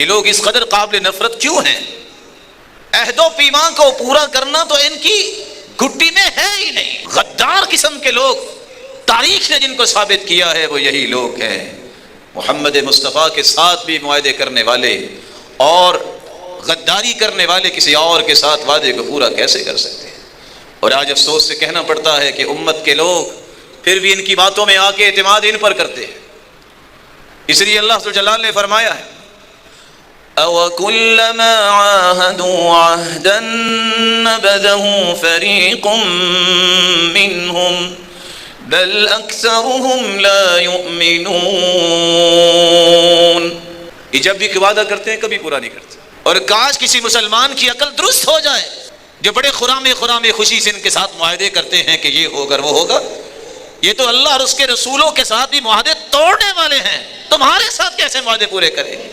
ये लोग इस कदर काबिल नफरत क्यों हैं? अहदो पीमा को पूरा करना तो इनकी घुट्टी में है ही नहीं। गद्दार किस्म के लोग तारीख ने जिनको साबित किया है वो यही लोग हैं। मोहम्मद मुस्तफ़ा के साथ भी मुआहदे करने वाले और गद्दारी करने वाले किसी और के साथ वादे को पूरा कैसे कर सकते हैं? और आज अफसोस से कहना पड़ता है कि उम्मत के लोग फिर भी इनकी बातों में आके एतमाद इन पर करते हैं। इसलिए अल्लाह सुब्हानहू व तआला ने फरमाया है, अवकुल्लमा आहदू अहदन नबदहू फरीकुम मिनहुम बल अक्सरुहुम ला युमिनून। ये जब भी वादा करते हैं कभी पूरा नहीं करते। और काश किसी मुसलमान की अकल दुरुस्त हो जाए जो बड़े खुरामे खुशी से इनके साथ मुआहदे करते हैं कि ये होगा वो होगा। ये तो अल्लाह और उसके रसूलों के साथ भी मुआहदे तोड़ने वाले हैं, तुम्हारे साथ कैसे मुआहदे पूरे करेंगे?